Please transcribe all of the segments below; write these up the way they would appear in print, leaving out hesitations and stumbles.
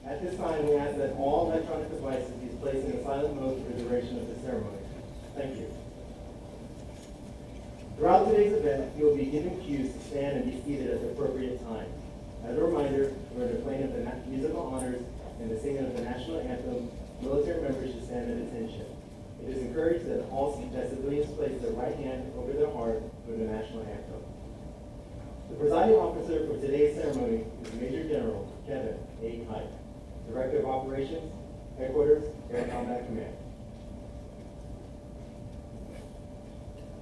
At this time, we ask that all electronic devices be placed in a silent mode for the duration of the ceremony. Thank you. Throughout today's event, you will be given cues to stand and be seated at the appropriate time. As a reminder, during the playing of the musical honors and the singing of the national anthem, military members should stand at attention. It is encouraged that civilians place their right hand over their heart during the national anthem. The presiding officer for today's ceremony is Major General Kevin A. Kite, Director of Operations, Headquarters, Air Combat Command.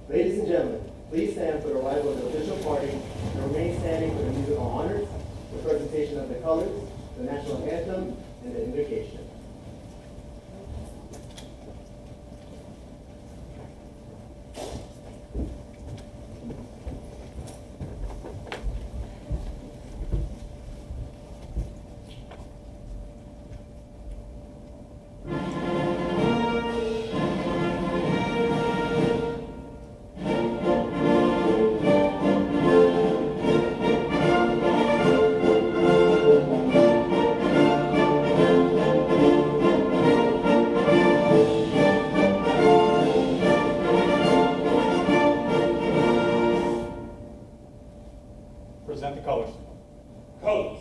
Ladies and gentlemen, please stand for the arrival of the official party and remain standing for the musical honors, the presentation of the colors, the national anthem, and the invocation. Present the colors. Colors.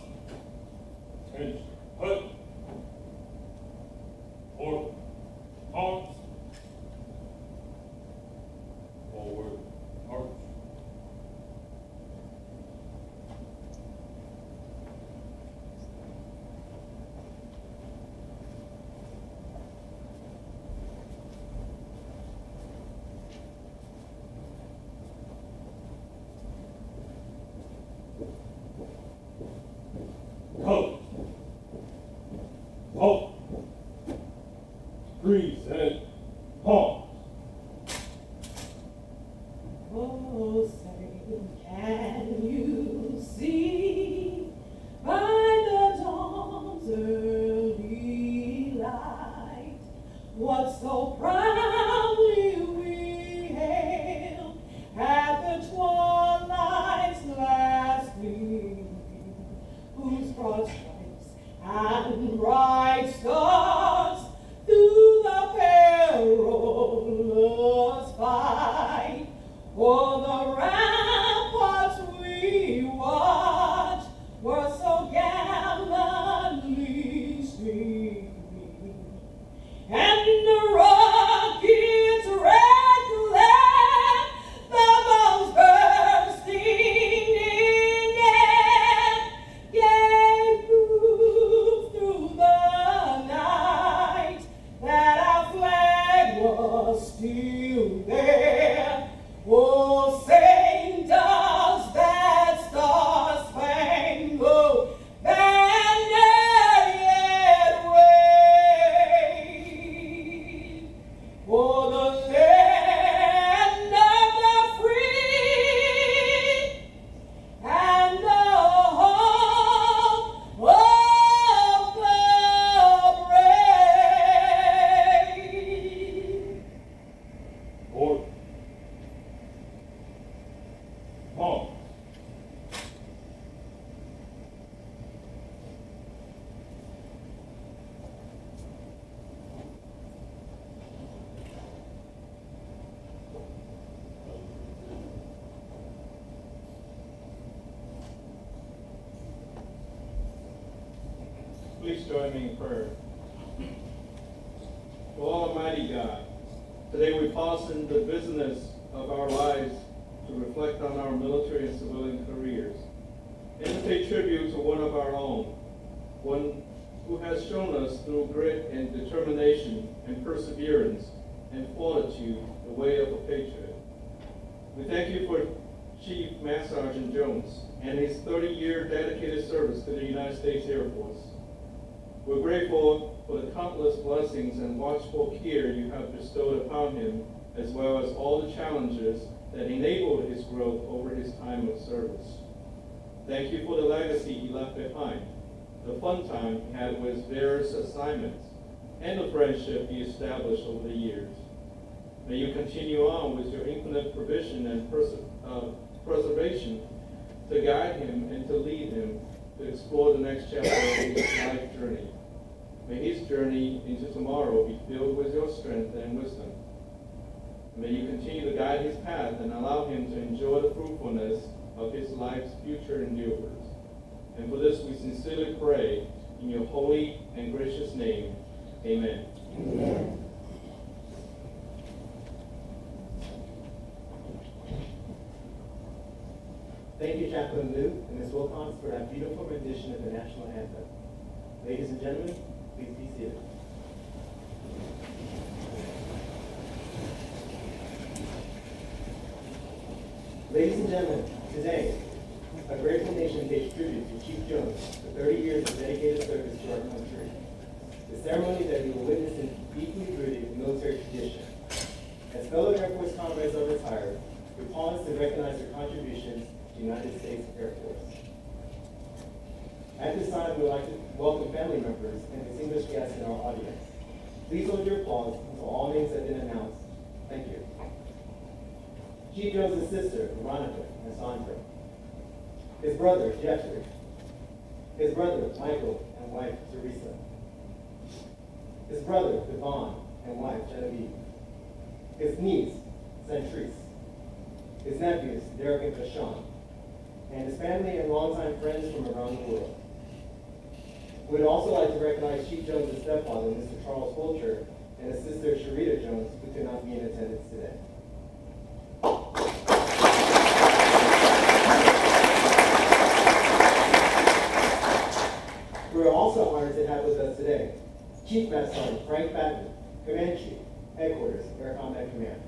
Attention. Hut. Order. Arms. Forward. March. Colors. Halt. Freeze and pause. Oh, say, can you see by the dawn's early light what so proudly we hailed at the twilight's last gleam, whose broad stripes and bright stars through the perilous fight o'er the ramparts we watched were so gallantly streaming, and the rocket's red glare, the bombs bursting in air, gave proof through the night that our flag was still there. Oh, say, does that star-spangled banner yet wave for the land of the free and the home of the brave? Order. Pause. Please join me in prayer. O Almighty God, today we pause in the business of our lives to reflect on our military and civilian careers, and to pay tribute to one of our own, one who has shown us through grit and determination and perseverance and fortitude the way of a patriot. We thank you for Chief Master Sergeant Jones and his 30-year dedicated service to the United States Air Force. We're grateful for the countless blessings and watchful care you have bestowed upon him, as well as all the challenges that enabled his growth over his time of service. Thank you for the legacy he left behind, the fun time he had with various assignments, and the friendship he established over the years. May you continue on with your infinite provision and preservation to guide him and to lead him to explore the next chapter of his life journey. May his journey into tomorrow be filled with your strength and wisdom. May you continue to guide his path and allow him to enjoy the fruitfulness of his life's future endeavors. And for this we sincerely pray in your holy and gracious name. Amen. Amen. Thank you, Chaplain Liu and Ms. Wilcox, for that beautiful rendition of the national anthem. Ladies and gentlemen, please be seated. Ladies and gentlemen, today, a grateful nation pays tribute to Chief Jones for 30 years of dedicated service to our country. The ceremony that we will witness is deeply rooted in military tradition. As fellow Air Force comrades are retired, we pause to recognize their contributions to the United States Air Force. At this time, we would like to welcome family members and distinguished guests in our audience. Please hold your applause until all names have been announced. Thank you. Chief Jones' sister, Veronica and Sandra. His brother, Jeffrey. His brother, Michael, and wife, Teresa. His brother, Devon, and wife, Genevieve. His niece, Centrise. His nephews, Derek and Kashawn. And his family and longtime friends from around the world. We'd also like to recognize Chief Jones' stepfather, Mr. Charles Fulcher, and his sister, Sharita Jones, who could not be in attendance today. We are also honored to have with us today Chief Master Sergeant Frank Patton, Command Chief, Headquarters, Air Combat Command.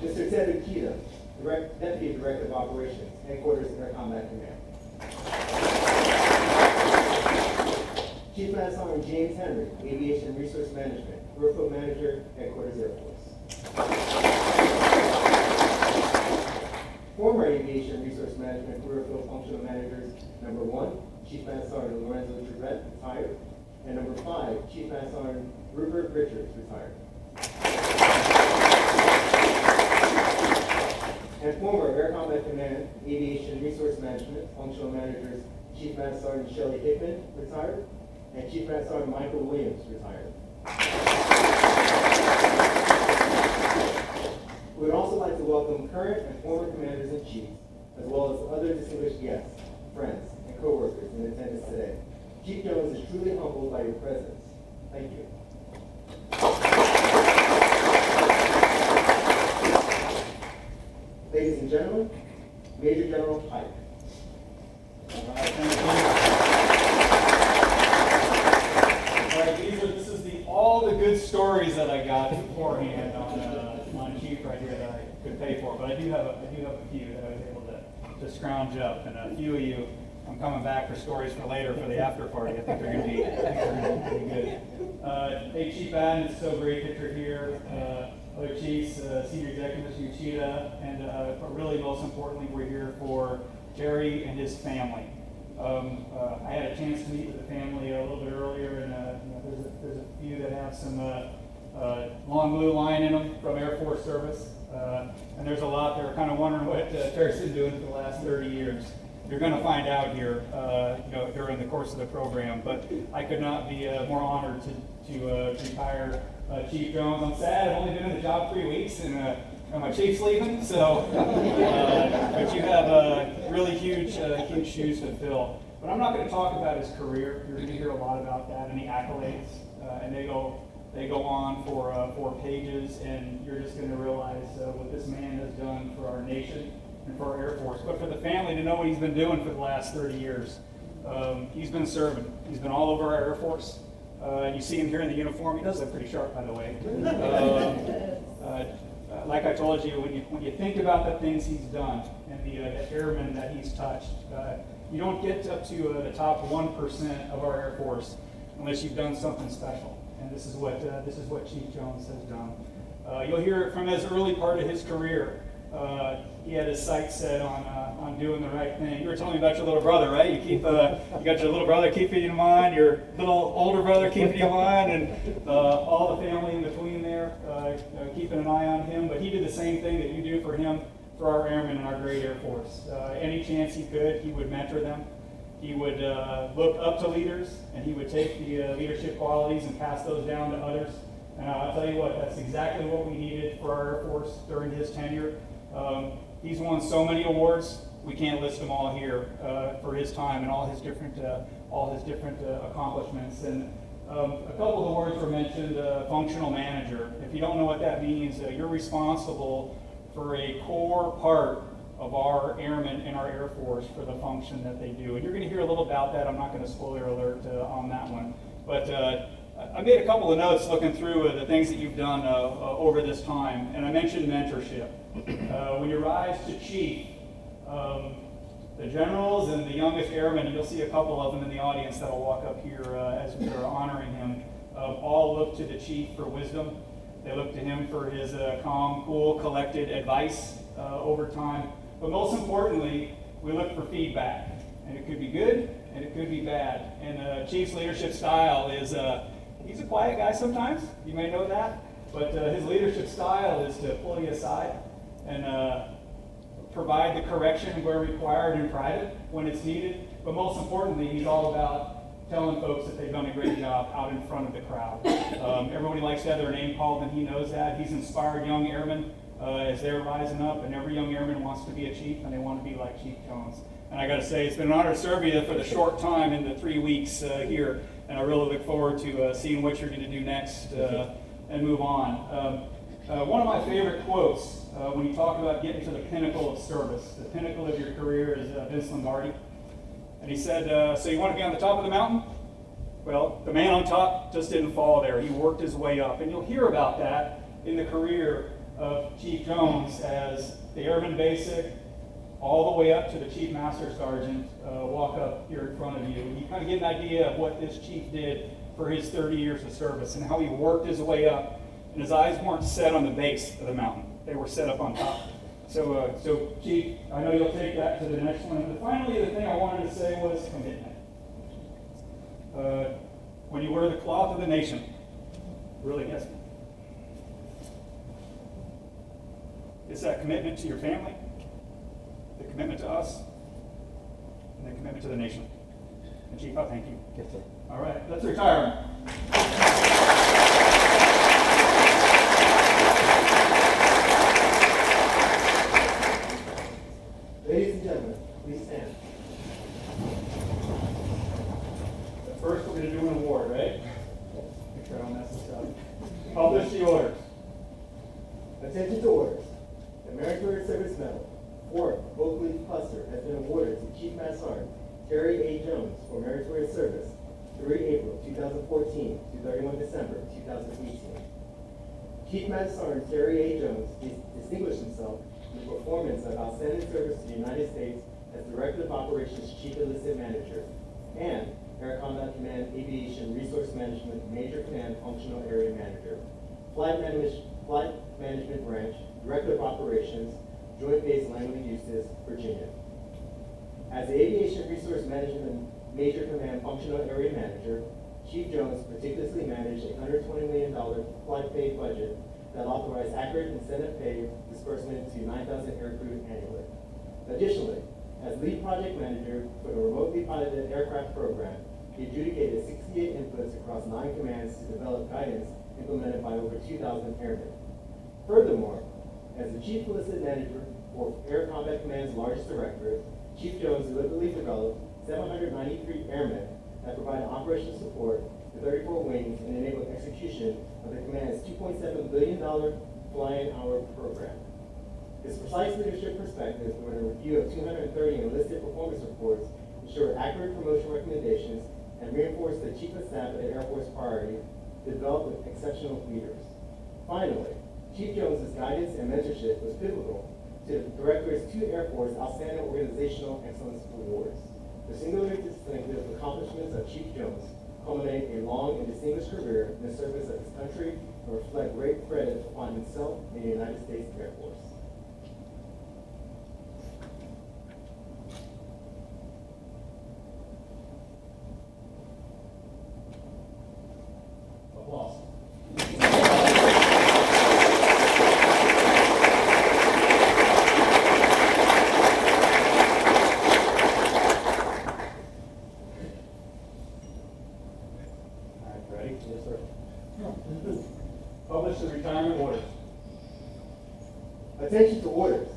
Mr. Ted Ukita, Deputy Director of Operations, Headquarters, Air Combat Command. Chief Master Sergeant James Henry, Aviation Resource Management, Airfield Manager, Headquarters Air Force. Former Aviation Resource Management Career-Field Functional Managers, number 1, Chief Master Sergeant Lorenzo Girette, retired, and number 5, Chief Master Sergeant Rupert Richards, retired. And former Air Combat Command Aviation Resource Management Functional Managers, Chief Master Sergeant Shelley Hickman, retired, and Chief Master Sergeant Michael Williams, retired. We would also like to welcome current and former commanders-in-chief, as well as other distinguished guests, friends, and co-workers in attendance today. Chief Jones is truly humbled by your presence. Thank you. Ladies and gentlemen, Major General Pike. All right, thank you. All right, this is all the good stories that I got beforehand on Chief right here that I could pay for, but I do have a few that I was able to scrounge up, and a few of you, I'm coming back for stories for later for the after party. I think they're going to be pretty good. Hey, Chief Adden, it's so great that you're here. Other chiefs, Senior Executive Mr. Uchida, and but really most importantly, we're here for Jerry and his family. I had a chance to meet with the family a little bit earlier, and there's a few that have some long blue line in them from Air Force service, and there's a lot that are kind of wondering what Terry's been doing for the last 30 years. You're going to find out here, during the course of the program. But I could not be more honored to retire Chief Jones. I'm sad I've only been in the job 3 weeks, and my chief's leaving. So, but you have really huge shoes to fill. But I'm not going to talk about his career. You're going to hear a lot about that and the accolades, and they go on for pages, and you're just going to realize what this man has done for our nation and for our Air Force, but for the family to know what he's been doing for the last 30 years. He's been serving. He's been all over our Air Force. And you see him here in the uniform. He does look pretty sharp, by the way. Like I told you, when you think about the things he's done and the airmen that he's touched, you don't get up to the top 1% of our Air Force unless you've done something special. And this is what Chief Jones has done. You'll hear it from his early part of his career. He had his sights set on doing the right thing. You were telling me about your little brother, right? You got your little brother keeping you in mind, your little older brother keeping you in mind, and all the family in between there keeping an eye on him. But he did the same thing that you do for him for our airmen in our great Air Force. Any chance he could, he would mentor them. He would look up to leaders, and he would take the leadership qualities and pass those down to others. And I'll tell you what, that's exactly what we needed for our Air Force during his tenure. He's won so many awards, we can't list them all here for his time and all his different accomplishments. And a couple of the words were mentioned, functional manager. If you don't know what that means, you're responsible for a core part of our airmen in our Air Force for the function that they do. And you're going to hear a little about that. I'm not going to spoiler alert on that one. But I made a couple of notes looking through the things that you've done over this time. And I mentioned mentorship. When you rise to chief, the generals and the youngest airmen, and you'll see a couple of them in the audience that'll walk up here as we are honoring him, all look to the chief for wisdom. They look to him for his calm, cool, collected advice over time. But most importantly, we look for feedback. And it could be good, and it could be bad. And Chief's leadership style is, he's a quiet guy sometimes, you may know that. But his leadership style is to pull you aside and provide the correction where required in private when it's needed. But most importantly, he's all about telling folks that they've done a great job out in front of the crowd. Everybody likes to have their name called, and he knows that. He's inspired young airmen as they're rising up, and every young airman wants to be a chief, and they want to be like Chief Jones. And I got to say, it's been an honor to serve you for the short time in the 3 weeks here, and I really look forward to seeing what you're going to do next and move on. One of my favorite quotes when you talk about getting to the pinnacle of service, the pinnacle of your career, is Vince Lombardi. And he said, so you want to be on the top of the mountain? Well, the man on top just didn't fall there. He worked his way up. And you'll hear about that in the career of Chief Jones as the Airman Basic, all the way up to the Chief Master Sergeant walk up here in front of you. And you kind of get an idea of what this chief did for his 30 years of service and how he worked his way up. And his eyes weren't set on the base of the mountain. They were set up on top. So Chief, I know you'll take that to the next one. And finally, the thing I wanted to say was commitment. When you wear the cloth of the nation, really gets me. It's that commitment to your family, the commitment to us, and the commitment to the nation. And Chief, I thank you. Yes, sir. All right, let's retire. Ladies and gentlemen, please stand. But first, we're going to do an award, right? Make sure I don't mess this up. Publish the orders. Attention to orders. The Meritorious Service Medal, 4th Oakleaf Cluster, has been awarded to Chief Master Sergeant Terry A. Jones for meritorious service 3 April 2014 to 31 December 2018. Chief Master Sergeant Terry A. Jones distinguished himself in the performance of outstanding service to the United States as Director of Operations Chief Enlisted Manager and Air Combat Command Aviation Resource Management Major Command Functional Area Manager, Flight Management Branch, Director of Operations, Joint Base Langley, Eustis, Virginia. As the Aviation Resource Management Major Command Functional Area Manager, Chief Jones meticulously managed a $120 million flight pay budget that authorized accurate incentive pay disbursement to 9,000 aircrew annually. Additionally, as lead project manager for the remotely piloted aircraft program, he adjudicated 68 inputs across 9 commands to develop guidance implemented by over 2,000 airmen. Furthermore, as the Chief Enlisted Manager for Air Combat Command's largest directorate, Chief Jones deliberately developed 793 airmen that provided operational support to 34 wings and enabled execution of the command's $2.7 billion flying hour program. His precise leadership perspective during a review of 230 enlisted performance reports ensured accurate promotion recommendations and reinforced the Chief of Staff of the Air Force priority to develop exceptional leaders. Finally, Chief Jones's guidance and mentorship was pivotal to the Directorate's 2 Air Force Outstanding Organizational Excellence Awards. The singularly distinctive accomplishments of Chief Jones culminate a long and distinguished career in the service of his country and reflect great credit upon himself and the United States Air Force. Applause. Attention to orders.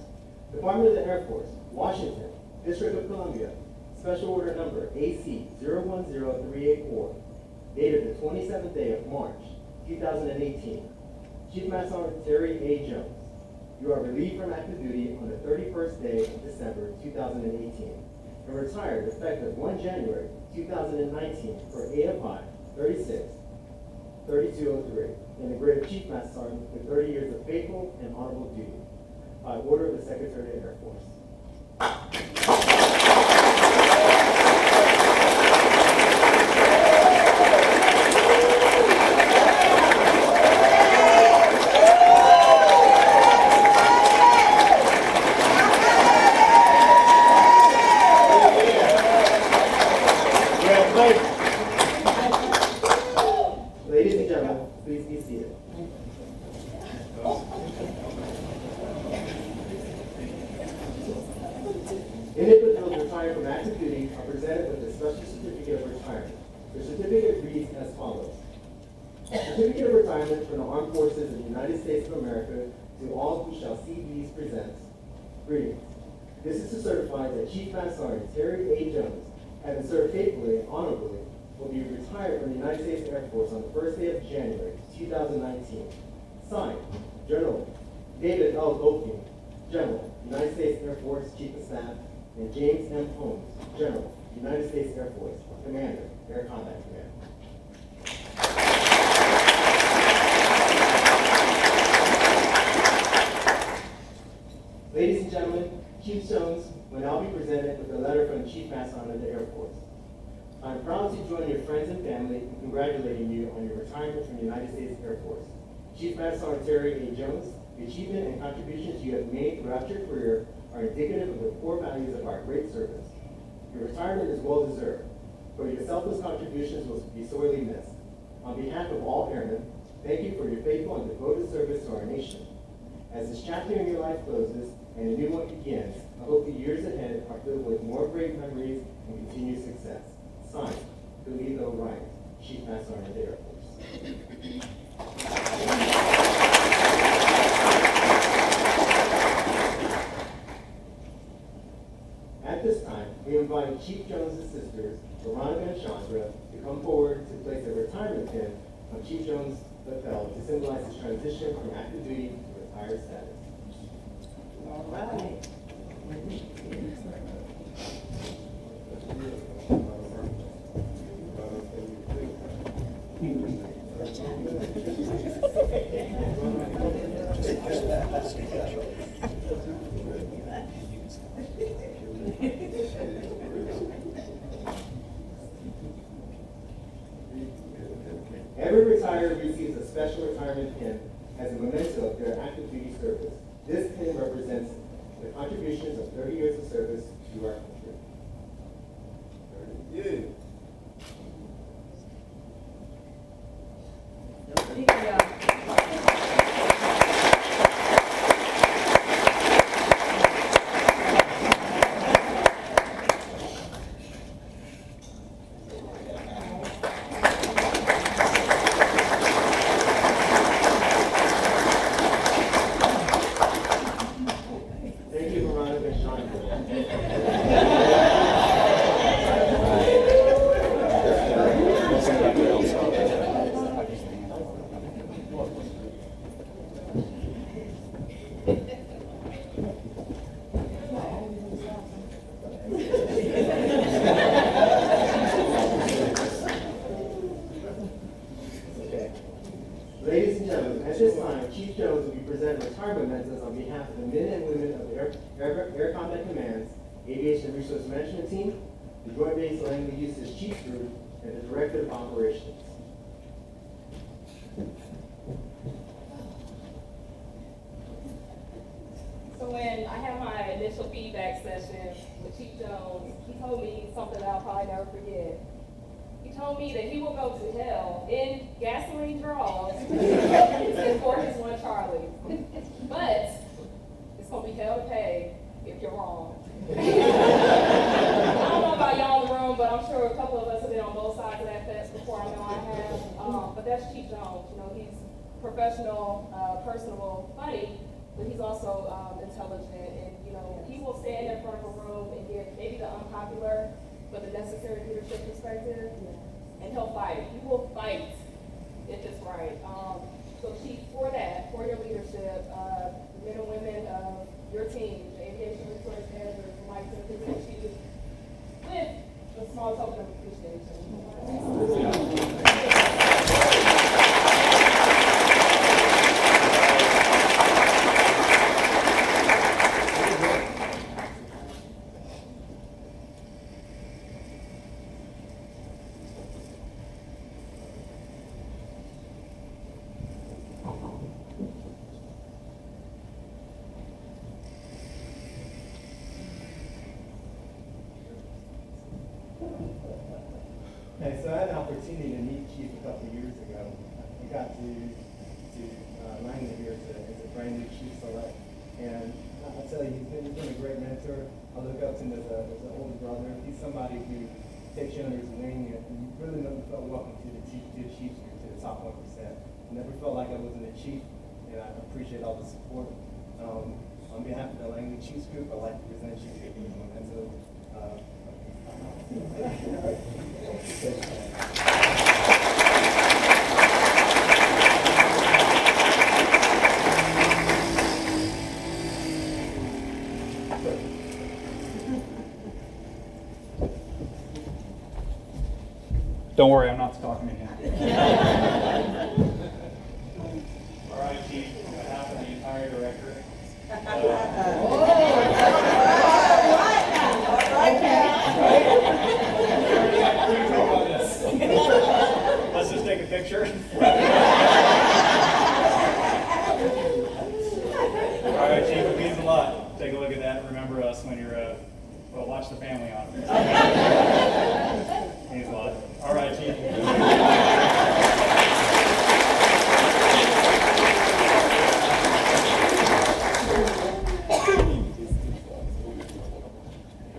Department of the Air Force, Washington, District of Columbia, Special Order Number AC 010384, dated the 27th day of March, 2018. Chief Master Sergeant Terry A. Jones, you are relieved from active duty on the 31st day of December 2018 and retired effective 1 January 2019 for AFI 36-3203 in the grade of Chief Master Sergeant with 30 years of faithful and honorable duty by order of the Secretary of Air Force. Ladies and gentlemen, please be seated. Individuals retired from active duty are presented with a special certificate of retirement. The certificate reads as follows. Certificate of Retirement from the Armed Forces of the United States of America to all who shall see these presents. Greetings. This is to certify that Chief Master Sergeant Terry A. Jones, having served faithfully and honorably, will be retired from the United States Air Force on the first day of January 2019. Signed, General David L. Goldking, General, United States Air Force Chief of Staff, and James M. Holmes, General, United States Air Force, Commander, Air Combat Command. Ladies and gentlemen, Chief Jones will now be presented with a letter from the Chief Master Sergeant of the Air Force. I am proud to join your friends and family in congratulating you on your retirement from the United States Air Force. Chief Master Sergeant Terry A. Jones, the achievement and contributions you have made throughout your career are indicative of the core values of our great service. Your retirement is well deserved, but your selfless contributions will be sorely missed. On behalf of all airmen, thank you for your faithful and devoted service to our nation. As this chapter in your life closes and a new one begins, I hope the years ahead are filled with more great memories and continued success. Signed, Toledo Ryan, Chief Master Sergeant of the Air Force. At this time, we invite Chief Jones' sisters, Veronica and Chandra, to come forward to place a retirement pin on Chief Jones' lapel to symbolize his transition from active duty to retired status. All right. Every retiree receives a special retirement pin as a memento of their active duty service. This pin represents the contributions of 30 years of service to our country. Thank you, Veronica and Ladies and gentlemen, at this time, Chief Jones will be presenting retirement mementos on behalf of the men and women of the Air Combat Command's Aviation Resource Management Team, the Joint Base Langley Usage Chiefs Group, and the Director of Operations. So when I had my initial feedback session with Chief Jones, he told me something that I'll probably never forget. He told me that he will go to hell in gasoline draws for his one Charlie. But it's going to be hell to pay if you're wrong. I don't know about y'all in the room, but I'm sure a couple of us have been on both sides of that fence before. I know I have. But that's Chief Jones. You know, he's professional, personable, funny, but he's also intelligent, and he will stand in front of a room and give maybe the unpopular but the necessary leadership perspective, and he'll fight. He will fight if it's right. So Chief, for that, for your leadership, the men and women of your team, the aviation resource managers, would like to present you with a small token of appreciation. Okay, so I had an opportunity to meet Chief a couple of years ago. I got to Langley here as a brand new Chief Select. And I'll tell you, he's been a great mentor. I look up to him as an older brother. He's somebody who takes you under his wing, and you really never felt welcome to the Chiefs group, to the top 1%. I never felt like I wasn't a Chief, and I appreciate all the support. On behalf of the Langley Chiefs group, I'd like to present you to Lorenzo. Don't worry, I'm not talking to him. All right, Chief, on behalf of the entire directorate. Let's just take a picture. All right, Chief, it means a lot. Take a look at that and remember us when you're, watch the family on it. Means a lot. All right, Chief.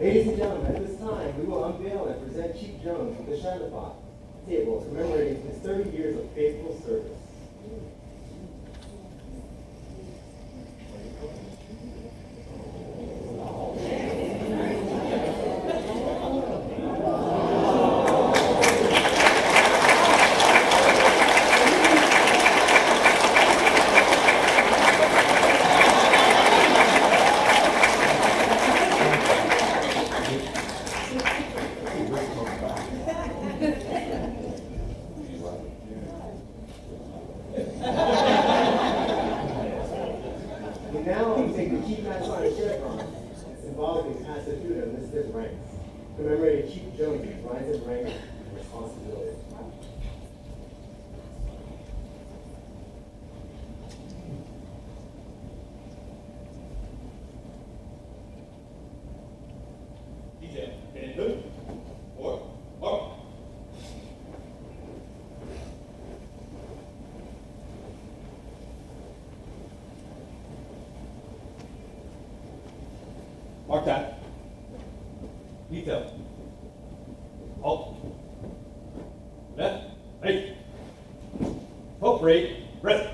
Ladies and gentlemen, at this time, we will unveil and present Chief Jones with the Shandapot table commemorating his 30 years of faithful service. Commemorating Chief Jones' rise in rank and responsibility. DJ, and good. Or. Mark that. Detail. Halt. Left. Right. Appropriate. Rest.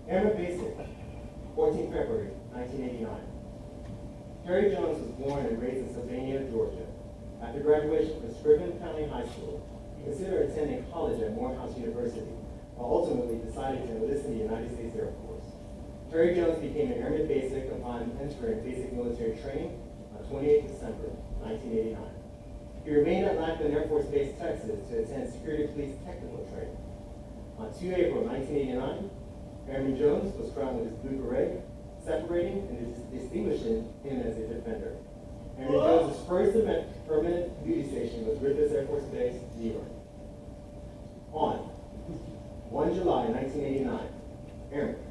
Airman Basic, 14 February, 1989. Terry Jones was born and raised in Sylvania, Georgia. After graduation from Scriven County High School, he considered attending college at Morehouse University, but ultimately decided to enlist in the United States Air Force. Terry Jones became an Airman Basic upon entering basic military training on 28 December 1989. He remained at Lackland Air Force Base, Texas to attend Security Police Technical Training. On 2 April 1989, Airman Jones was crowned with his blue beret, separating and distinguishing him as a defender. Airman Jones' first permanent duty station was Griffith Air Force Base, New York. On 1 July 1989, Airman.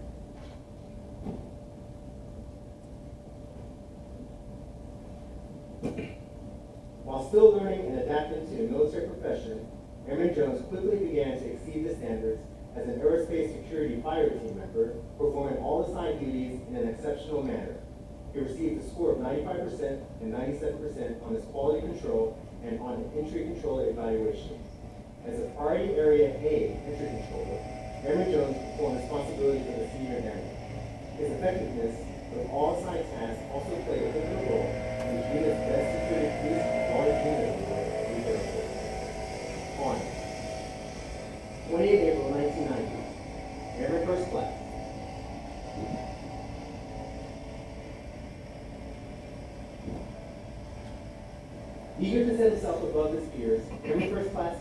While still learning and adapting to the military profession, Airman Jones quickly began to exceed the standards as an aerospace security fire team member, performing all assigned duties in an exceptional manner. He received a score of 95% and 97% on his quality control and on entry control evaluation. As a priority area A entry controller, Airman Jones performed responsibility for the senior airman. His effectiveness with all assigned tasks also played a pivotal role in the unit's best security police large unit award we heard of. On 28 April 1990, Airman First Class. Eager to set himself above his peers, Airman First Class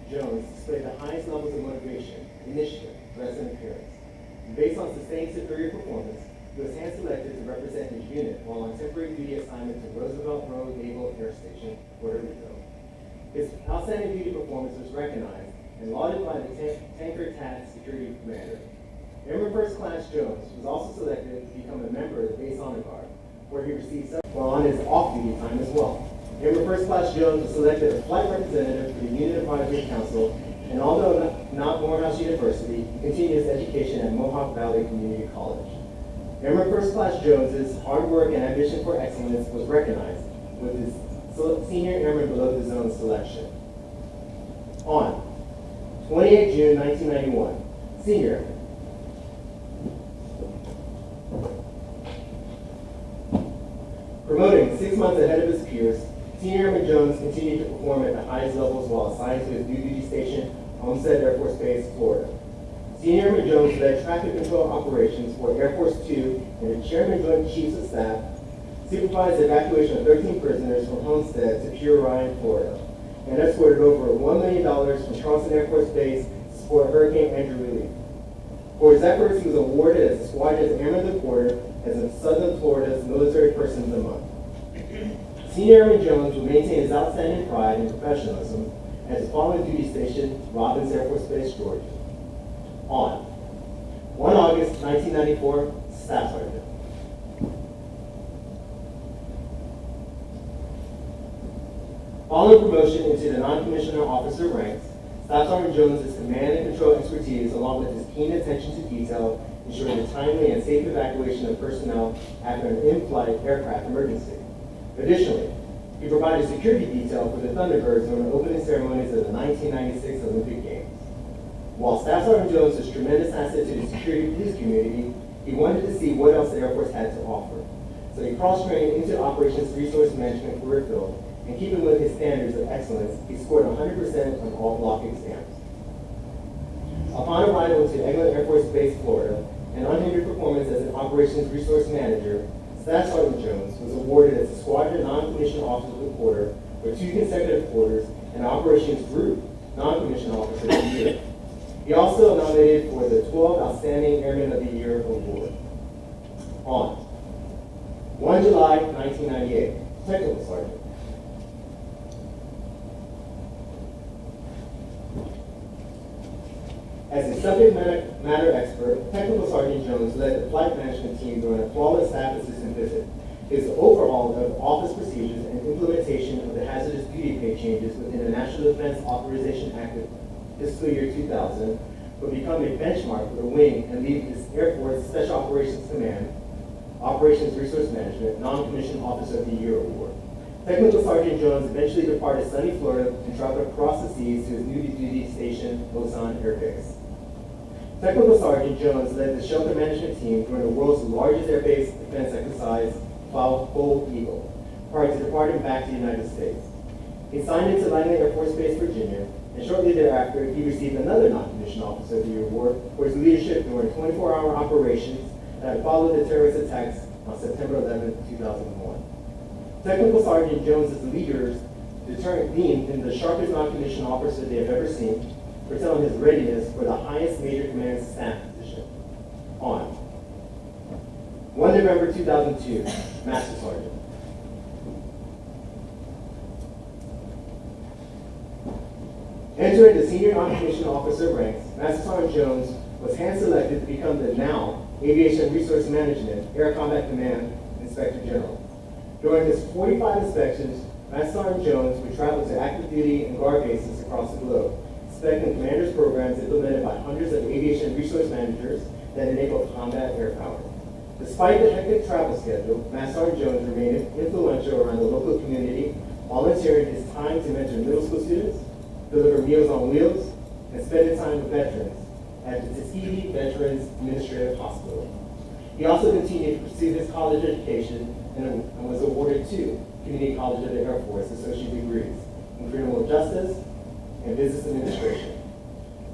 Jones displayed the highest levels of motivation, initiative, dress, and appearance. Based on sustained superior performance, he was hand-selected to represent his unit while on temporary duty assignment to Roosevelt Road Naval Air Station, Puerto Rico. His outstanding duty performance was recognized and lauded by the Tanker Task Security Commander. Airman First Class Jones was also selected to become a member of the Base Honor Guard, where he received while on his off-duty time as well. Airman First Class Jones was selected as flight representative for the Unit Advisory Council, and although not Morehouse University, he continued his education at Mohawk Valley Community College. Airman First Class Jones's hard work and ambition for excellence was recognized with his Senior Airman Below the Zone selection. On 28 June 1991, Senior Airman. Promoting 6 months ahead of his peers, Senior Airman Jones continued to perform at the highest levels while assigned to his new duty station, Homestead Air Force Base, Florida. Senior Airman Jones led traffic control operations for Air Force 2 and the Chairman Joint Chiefs of Staff, supervised the evacuation of 13 prisoners from Homestead to Pure Ryan, Florida, and escorted over $1 million from Charleston Air Force Base to support Hurricane Andrew relief. For his efforts, he was awarded as the Squadron's Airman of the Quarter as in Southern Florida's Military Person of the Month. Senior Airman Jones will maintain his outstanding pride and professionalism at his following duty station, Robbins Air Force Base, Georgia. On 1 August 1994, Staff Sergeant. Following promotion into the non-commissioned officer ranks, Staff Sergeant Jones' command and control expertise, along with his keen attention to detail, ensured the timely and safe evacuation of personnel after an in-flight aircraft emergency. Additionally, he provided security detail for the Thunderbirds during the opening ceremonies of the 1996 Olympic Games. While Staff Sergeant Jones is a tremendous asset to the security police community, he wanted to see what else the Air Force had to offer. So he cross-trained into Operations Resource Management career field, and keeping with his standards of excellence, he scored 100% on all block exams. Upon arrival to Eglin Air Force Base, Florida, and unhindered performance as an Operations Resource Manager, Staff Sergeant Jones was awarded as the Squadron Non-Commissioned Officer of the Quarter for 2 consecutive quarters and Operations Group Non-Commissioned Officer of the Year. He also nominated for the 12 Outstanding Airman of the Year award. On 1 July 1998, Technical Sergeant. As a subject matter expert, Technical Sergeant Jones led the flight management team during a flawless staff assistant visit. His overhaul of office procedures and implementation of the hazardous duty pay changes within the National Defense Authorization Act of fiscal year 2000 would become a benchmark for the wing and lead this Air Force Special Operations Command, Operations Resource Management, Non-Commissioned Officer of the Year award. Technical Sergeant Jones eventually departed sunny Florida and traveled across the seas to his new duty station, Osan Air Base. Technical Sergeant Jones led the shelter management team during the world's largest air base defense exercise, Foul Eagle, prior to departing back to the United States. He signed into Langley Air Force Base, Virginia, and shortly thereafter, he received another non-commissioned officer of the year award for his leadership during 24-hour operations that followed the terrorist attacks on September 11, 2001. Technical Sergeant Jones' leaders deemed him the sharpest non-commissioned officer they have ever seen, for telling his readiness for the highest major command staff position. On 1 November 2002, Master Sergeant. Entering the senior non-commissioned officer ranks, Master Sergeant Jones was hand-selected to become the now Aviation Resource Management Air Combat Command Inspector General. During his 45 inspections, Master Sergeant Jones would travel to active duty and guard bases across the globe, inspecting commanders' programs implemented by hundreds of aviation resource managers that enable combat air power. Despite the hectic travel schedule, Master Sergeant Jones remained influential around the local community, volunteering his time to mentor middle school students, deliver Meals on Wheels, and spending time with veterans at the Tuskegee Veterans Administrative Hospital. He also continued to pursue his college education and was awarded 2 Community College of the Air Force associate degrees in criminal justice and business administration.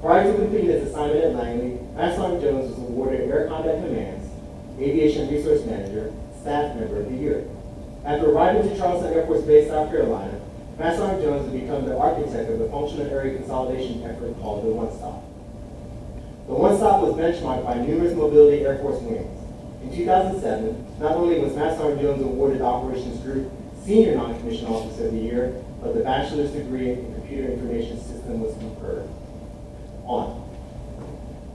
Prior to completing his assignment at Langley, Master Sergeant Jones was awarded Air Combat Command's Aviation Resource Manager, Staff Member of the Year. After arriving to Charleston Air Force Base, South Carolina, Master Sergeant Jones would become the architect of the functional area consolidation effort called the One Stop. The One Stop was benchmarked by numerous mobility Air Force wings. In 2007, not only was Master Sergeant Jones awarded the Operations Group Senior Non-Commissioned Officer of the Year, but the bachelor's degree in Computer Information System was conferred. On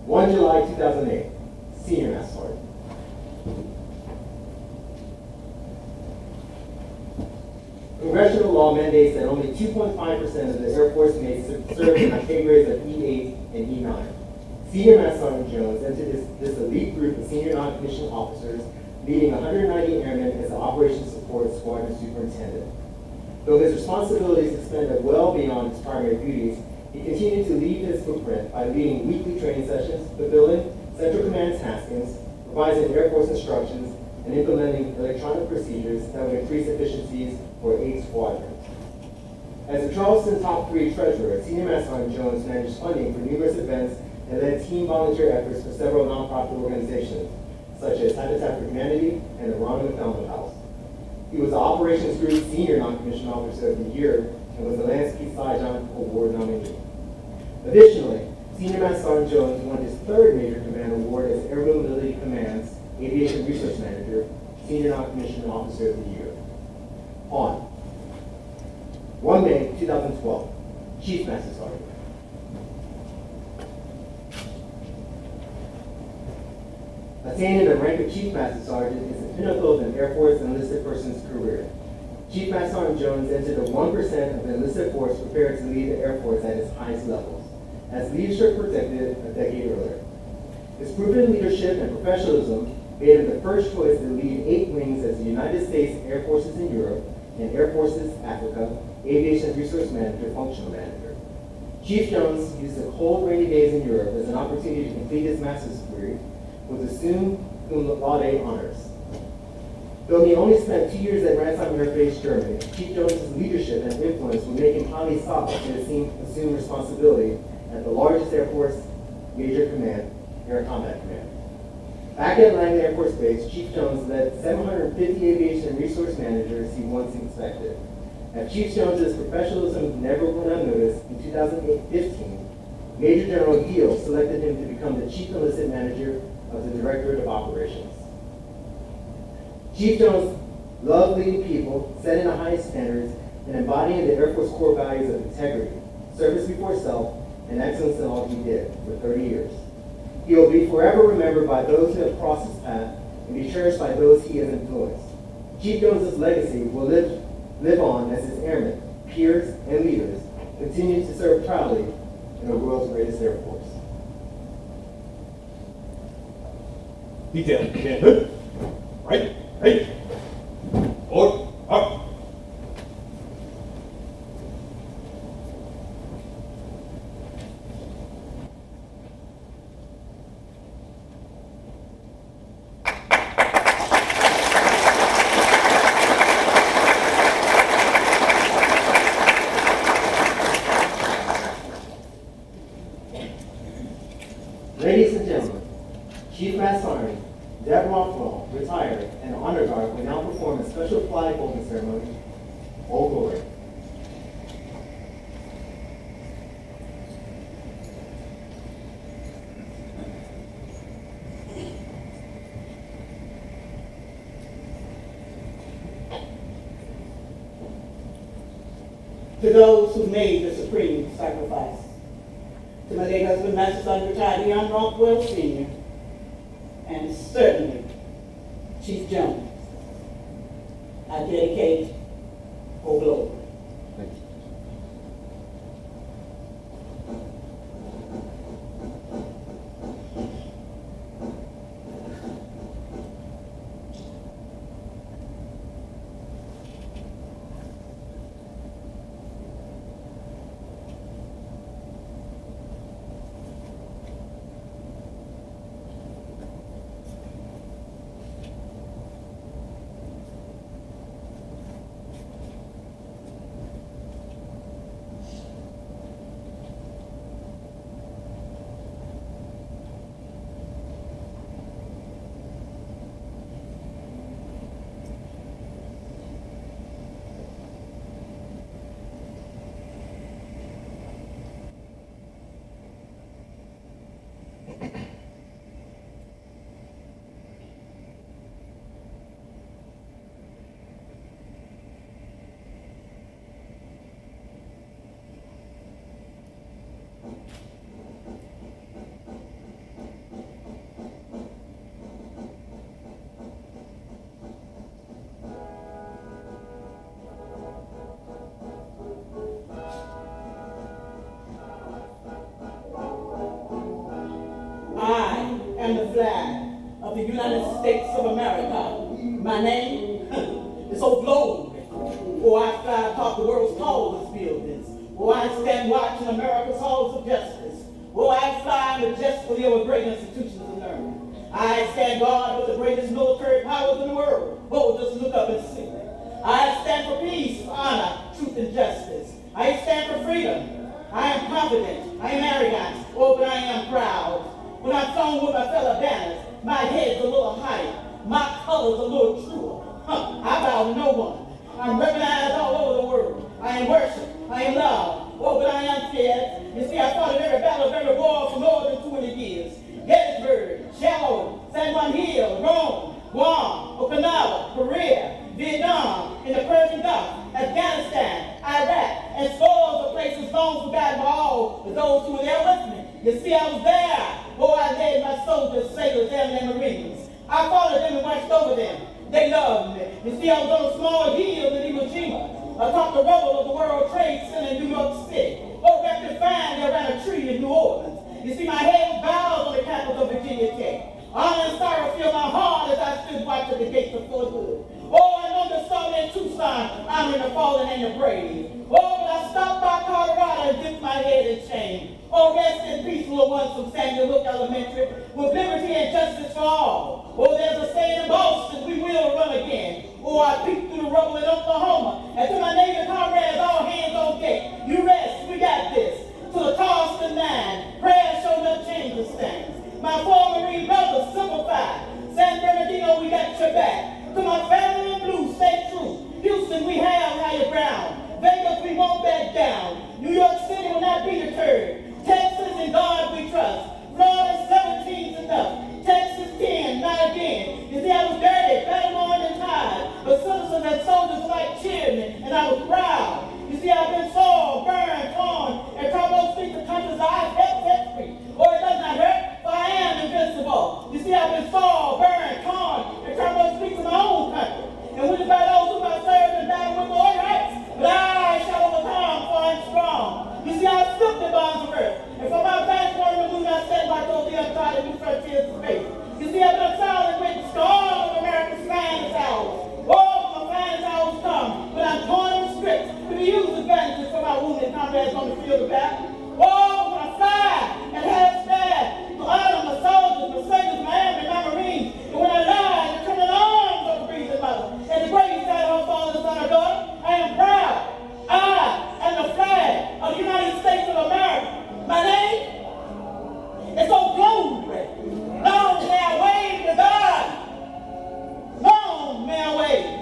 1 July 2008, Senior Master Sergeant. Congressional law mandates that only 2.5% of the Air Force may serve in pay grades of E8 and E9. Senior Master Sergeant Jones entered this elite group of senior non-commissioned officers, leading 190 airmen as the Operations Support Squadron Superintendent. Though his responsibilities extended well beyond his primary duties, he continued to leave his footprint by leading weekly training sessions, fulfilling Central Command taskings, revising Air Force instructions, and implementing electronic procedures that would increase efficiencies for 8 squadrons. As the Charleston Top 3 Treasurer, Senior Master Sergeant Jones managed funding for numerous events and led team volunteer efforts for several nonprofit organizations, such as Habitat for Humanity and the Ronald McDonald House. He was the Operations Group Senior Non-Commissioned Officer of the Year and was the Lance P. Sargent Award nominee. Additionally, Senior Master Sergeant Jones won his 3rd Major Command Award as Air Mobility Command's Aviation Research Manager, Senior Non-Commissioned Officer of the Year. On 1 May 2012, Chief Master Sergeant. Attaining the rank of Chief Master Sergeant is the pinnacle of an Air Force enlisted person's career. Chief Master Sergeant Jones entered the 1% of the enlisted force prepared to lead the Air Force at its highest levels, as leadership predicted a decade earlier. His proven leadership and professionalism made him the first choice to lead 8 wings as the United States Air Forces in Europe and Air Forces Africa Aviation Resource Manager, Functional Manager. Chief Jones used the cold, rainy days in Europe as an opportunity to complete his master's degree with the summa cum laude honors. Though he only spent 2 years at Ramstein Air Base, Germany, Chief Jones' leadership and influence would make him highly sought to assume responsibility at the largest Air Force Major Command, Air Combat Command. Back at Langley Air Force Base, Chief Jones led 750 aviation resource managers he once inspected. As Chief Jones' professionalism never went unnoticed, in 2015, Major General Gill selected him to become the Chief Enlisted Manager of the Directorate of Operations. Chief Jones loved leading people, setting the highest standards, and embodying the Air Force core values of integrity, service before self, and excellence in all he did for 30 years. He will be forever remembered by those who have crossed his path and be cherished by those he has influenced. Chief Jones' legacy will live on as his airmen, peers, and leaders continue to serve proudly in the world's greatest Air Force. Detail. Stand good. Right. Right. Forward. Up. Ladies and gentlemen, Chief Master Sergeant Deb Rothwell, retired, and Honor Guard will now perform a special flag holding ceremony. All glory. To those who made the supreme sacrifice. To my late husband, Master Sergeant retired Leon Rothwell Sr., and certainly Chief Jones, I dedicate O Glory. Thank you. am the flag of the United States of America. My name is so glowing. Oh, I fly atop the world's tallest buildings. Oh, I stand watching America's halls of justice. Oh, I fly majestically over great institutions of learning. I stand guard with the greatest military powers in the world. Oh, just look up and see. I stand for peace, honor, truth, and justice. I stand for freedom. I am confident. I am arrogant. Oh, but I am proud. When I'm flown with my fellow banners, my head's a little higher. My color's a little truer. I bow to no one. I'm recognized all over the world. I am worshipped. I am loved. Oh, but I am scared. You see, I fought in every battle of every war for more than 20 years. Gettysburg, Shallow, San Juan Hill, Rome, Guam, Okinawa, Korea, Vietnam, in the Persian Gulf, Afghanistan, Iraq, and scores of places long forgotten by all of those who were there with me. You see, I was there. Oh, I led my soldiers, sailors, airmen, and Marines. I followed them and watched over them. They loved me. You see, I was on a small hill in Iwo Jima, atop the rubble of the World Trade Center in New York City. Oh, wrapped in fine around a tree in New Orleans. You see, my head was bowed on the campus of Virginia Tech. Honor and sorrow filled my heart as I stood watching the gates of Fort Hood. Oh, I know the storm in Tucson, honoring the fallen and the brave. Oh, but I stopped by Colorado and dipped my head in shame. Oh, rest in peace, little ones from Samuel Hook Elementary, with liberty and justice for all. Oh, there's a saying in Boston, we will run again. Oh, I peeked through the rubble in Oklahoma, and to my Navy comrades, all hands on deck. You rest, we got this. To the Charleston 9, prayers show no changes things. My former Marine brothers, simplify. San Bernardino, we got your back. To my family in blue, stay true. Houston, we have higher ground. Vegas, we won't back down. New York City will not be deterred. Texas, in God we trust. Florida, 17's enough. Texas, 10, not again. You see, I was dirty, battle-worn and tired. But citizens and soldiers alike cheered me, and I was proud. You see, I've been soiled, burned, torn, and troubled streets of countries I've helped set free. Oh, it does not hurt, for I am invincible. You see, I've been soiled, burned, torn, and troubled streets of my own country. And when by those who have served and died with all rights, but I shall overcome, for I'm strong. You see, I stripped the bonds of earth, and from my passport in the moon I stand by told the untrodden new frontiers of space. You see, I've been a silent witness to all of America's finest hours. Oh, my finest hours come when I'm torn and stripped to be used advantages for my wounded comrades on the field of battle. Oh, when I fly and have staff to honor my soldiers, my sailors, my airmen, my Marines, and when I lie in the trembling arms of the breathing mother, and the great side of our father's son or daughter, I am proud. I am the flag of the United States of America. My name is so glorious. Long may I wave to God. Long may I wave.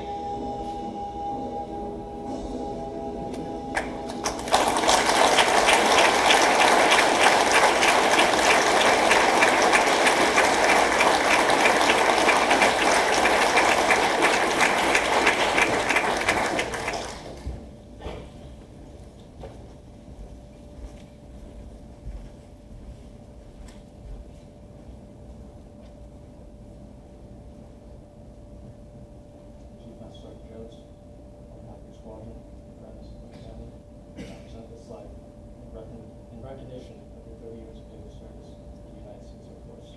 Recognition of your 30 years of daily service to the United States Air Force.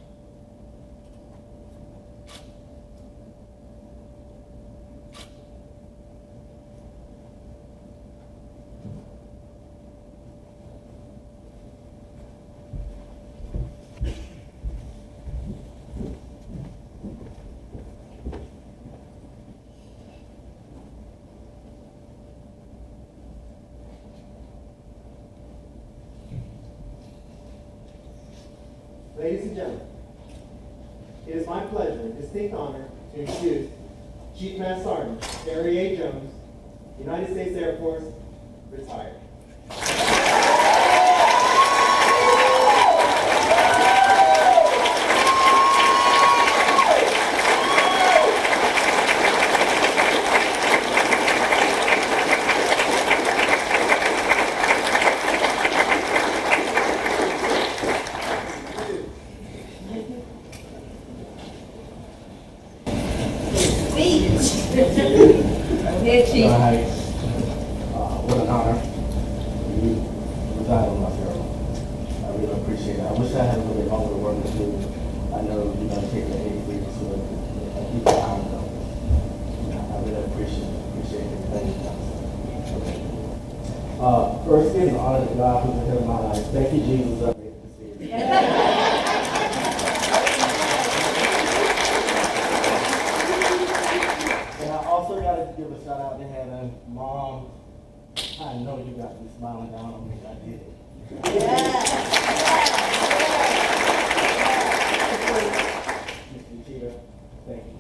Ladies and gentlemen, it is my pleasure and distinct honor to introduce Chief Master Sergeant Harry A. Jones, United States Air Force, retired. What an honor. You died on my funeral. I really appreciate it. I wish I had a little bit longer work to do. I know First, give the honor to God who's ahead of my life. Thank you, Jesus. I'm able to see it. And I also got to give a shout out to Hannah. Mom, I know you got me smiling down on me. I did it. Mr. Cheetah, thank you.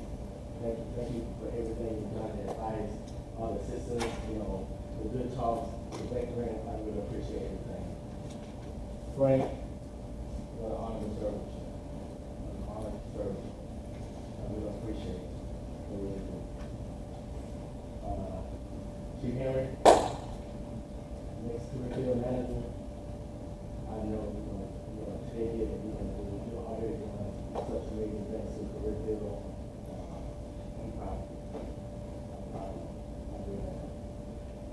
Thank you for everything you've done, the advice, all the assistance, the good talks, the background. I really appreciate everything. Frank, what an honor to serve with you. An honor to serve with you. I really appreciate it. I really do. Chief Henry, next curriculum manager, I know you're going to take it and you're going to do already doing such amazing things to the curriculum. I'm proud. I'm doing that.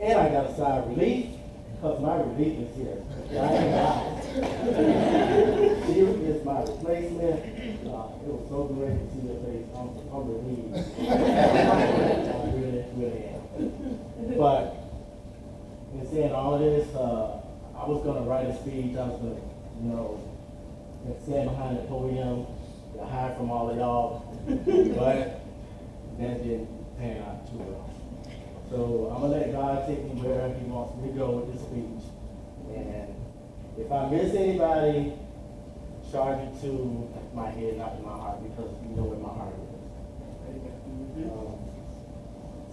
And I got a sigh of relief, because my relief is here. I ain't lying. She is my replacement. It was so great to see your face. I'm relieved. I really am. But in saying all of this, I was going to write a speech. I was going to, stand behind the podium, get high from all of y'all. But that didn't pan out too well. So I'm going to let God take me where He wants me to go with this speech. And if I miss anybody, charge it to my head, not to my heart, because you know where my heart is.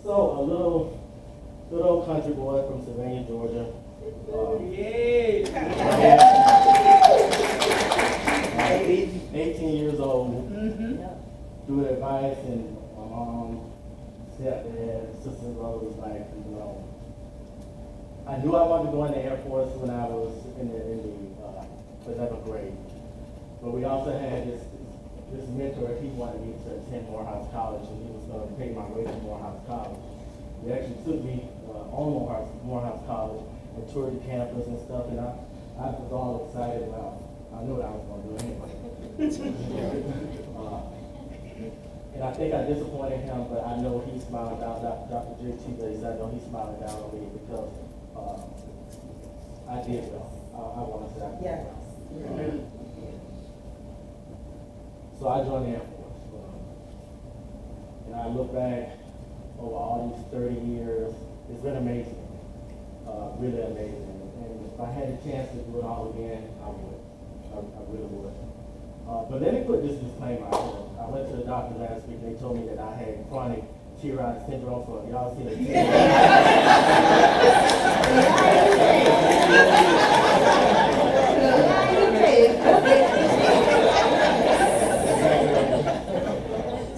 So a little old country boy from Savannah, Georgia. 18 years old. Through advice and my mom, stepdad, sister and brother was like, I knew I wanted to go in the Air Force when I was in the 11th grade. But we also had this mentor. He wanted me to attend Morehouse College, and he was going to pay my way to Morehouse College. He actually took me on Morehouse College and toured the campus and stuff, and I was all excited about. I knew what I was going to do anyway. And I think I disappointed him, but I know he's smiling down. Dr. JT, I know he's smiling down on me because I did well. I want to say I did well. So I joined the Air Force. And I look back over all these 30 years. It's been amazing. Really amazing. And if I had a chance to do it all again, I would. I really would. But let me put this disclaimer out there. I went to the doctor last week and they told me that I had chronic T-Rod syndrome. So y'all see the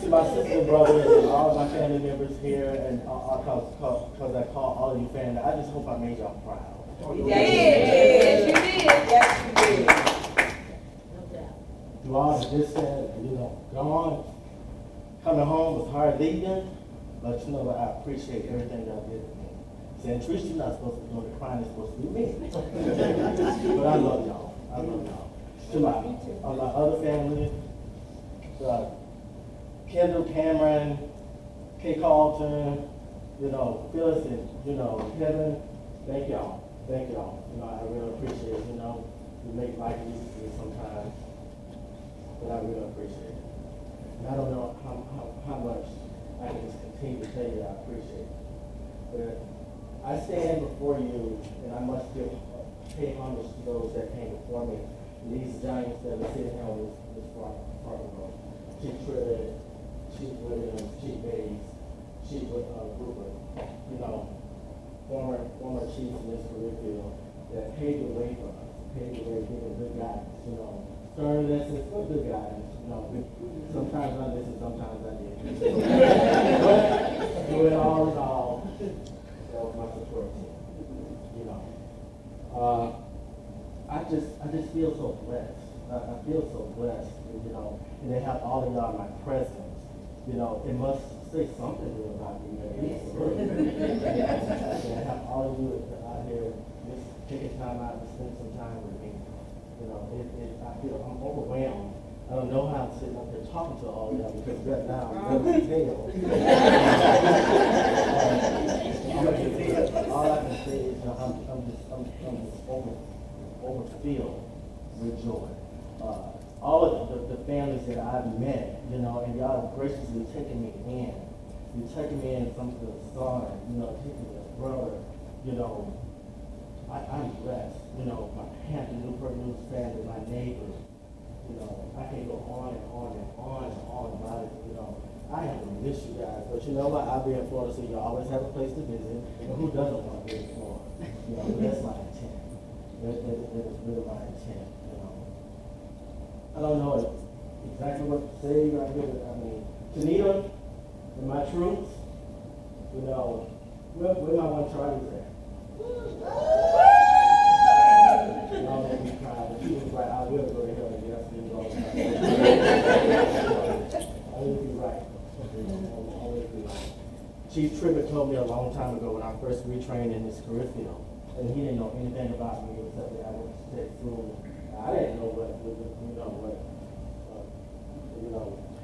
to my sister and brother and all of my family members here, and because I call all of you family, I just hope I made y'all proud. Yes, you did. Yes, you did. Through all the distance, gone, coming home was hard leaving, but I appreciate everything y'all did for me. Saying, Trish, you're not supposed to be doing the crying, it's supposed to be me. But I love y'all. I love y'all. To my other family, Kendall, Cameron, Kay Carlton, Phyllis and Kevin, thank y'all. Thank y'all. I really appreciate it. You make life easy for me sometimes. But I really appreciate it. And I don't know how much I can just continue to tell you that I appreciate it. But I stand before you, and I must pay homage to those that came before me. And these giants that are sitting here on this front row. Chief Trivet, Chief Williams, Chief Bates, Chief Rupert, former chiefs in this curriculum that paved the way for us, paved the way, giving good guidance, Stern lessons, but good guidance. Sometimes I listen, sometimes I didn't. But do it all in all, that was my support team. I just feel so blessed. I feel so blessed, and they have all of y'all in my presence. It must say something real about me. And I have all of you out here just taking time out to spend some time with me. I'm overwhelmed. I don't know how I'm sitting up here talking to all of y'all because right now I'm going to tell. All I can say is I'm just overfilled with joy. All of the families that I've met, you know, and y'all have graciously taken me in. You're taking me in from the son, you know, taking the brother, you know. I'm blessed, you know, my Hampton, Newport News family, my neighbors, you know, I can go on and on and on and on about it, you know. I have to miss you guys, but you know what? I'll be in Florida, so you always have a place to visit. And who doesn't want to visit Florida? You know, that's my intent. That is really my intent, you know. I don't know exactly what to say right here, but I mean, Tanita and my troops, you know, where my one Charlie's at? Y'all make me cry, but she was right. I will go to hell and yes, me all the time. I will be right. Always be right. Chief Tribbett told me a long time ago when I first retrained in this career field, and he didn't know anything about me except that I went to tech school. I didn't know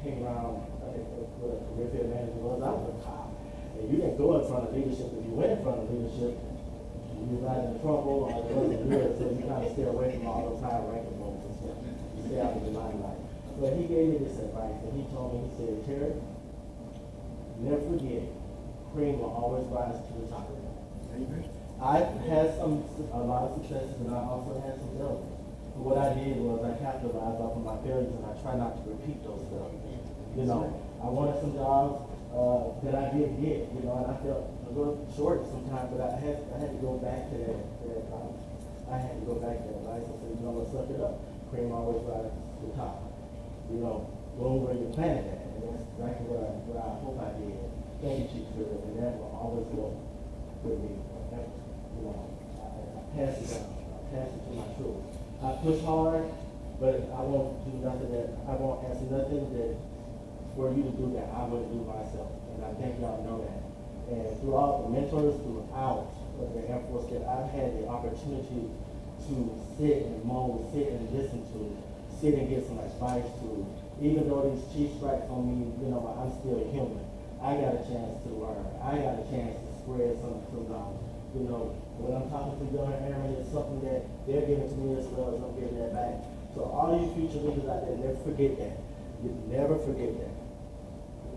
hang around what a career field manager was. I was a cop. And you didn't go in front of leadership. If you went in front of leadership, you were right in trouble or it wasn't good. So you kind of stay away from all those high ranking folks and stuff. You stay out of the limelight. But he gave me this advice, and he told me, he said, Terry, never forget, cream will always rise to the top. I've had a lot of successes, and I also had some failures. But what I did was I capitalized off of my failures, and I try not to repeat those failures. You know, I wanted some jobs that I did get, you know, and I felt a little short sometimes, but I had to go back to that advice. I had to go back to that advice and say, you know, let's suck it up. Cream always rises to the top. You know, go where you planted at, and that's exactly what I hope I did. Thank you, Chief Tribbett, and that will always go with me forever. You know, I pass it down. I pass it to my troops. I push hard, but I won't do nothing I won't ask nothing that for you to do that I wouldn't do myself. And I think y'all know that. And throughout the mentors throughout the Air Force that I've had the opportunity to sit and mold, sit and listen to, sit and get some advice to, even though these chief strikes on me, you know, I'm still human. I got a chance to learn. I got a chance to spread some knowledge. You know, when I'm talking to young airmen, it's something that they're giving to me as well as I'm giving that back. So all you future leaders out there, never forget that. You never forget that.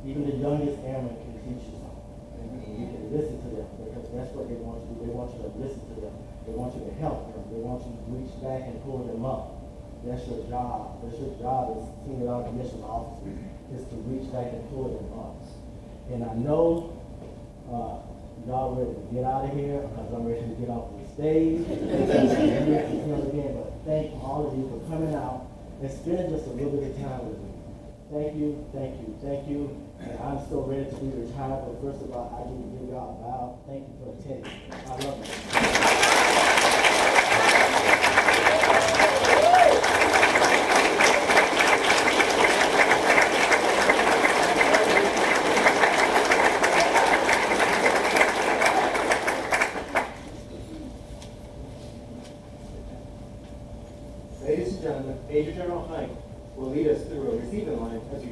Even the youngest airman can teach you something. And you can listen to them because that's what they want you to do. They want you to listen to them. They want you to help them. They want you to reach back and pull them up. That's your job. That's your job as senior non-commissioned officers, is to reach back and pull them up. And I know y'all ready to get out of here because I'm ready to get off the stage. But thank all of you for coming out and spending just a little bit of time with me. Thank you, thank you, thank you. And I'm so ready to be retired, but first of all, I need to give y'all a bow. Thank you for attending. I love you. Ladies and gentlemen, Major General Hike will lead us through a receiving line as we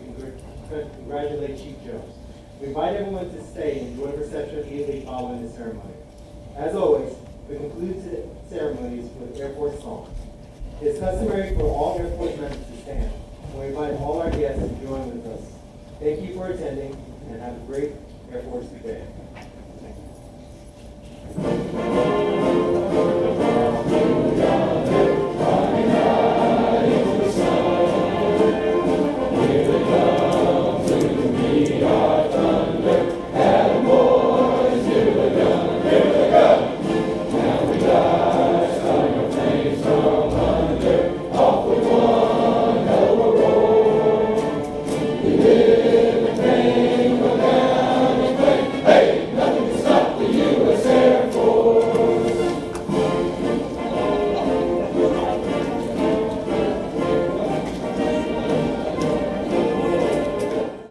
congratulate Chief Jones. We invite everyone to stay and enjoy the reception immediately following the ceremony. As always, we conclude the ceremonies with Air Force song. It is customary for all Air Force members to stand, and we invite all our guests to join with us. Thank you for attending, and have a great Air Force Day.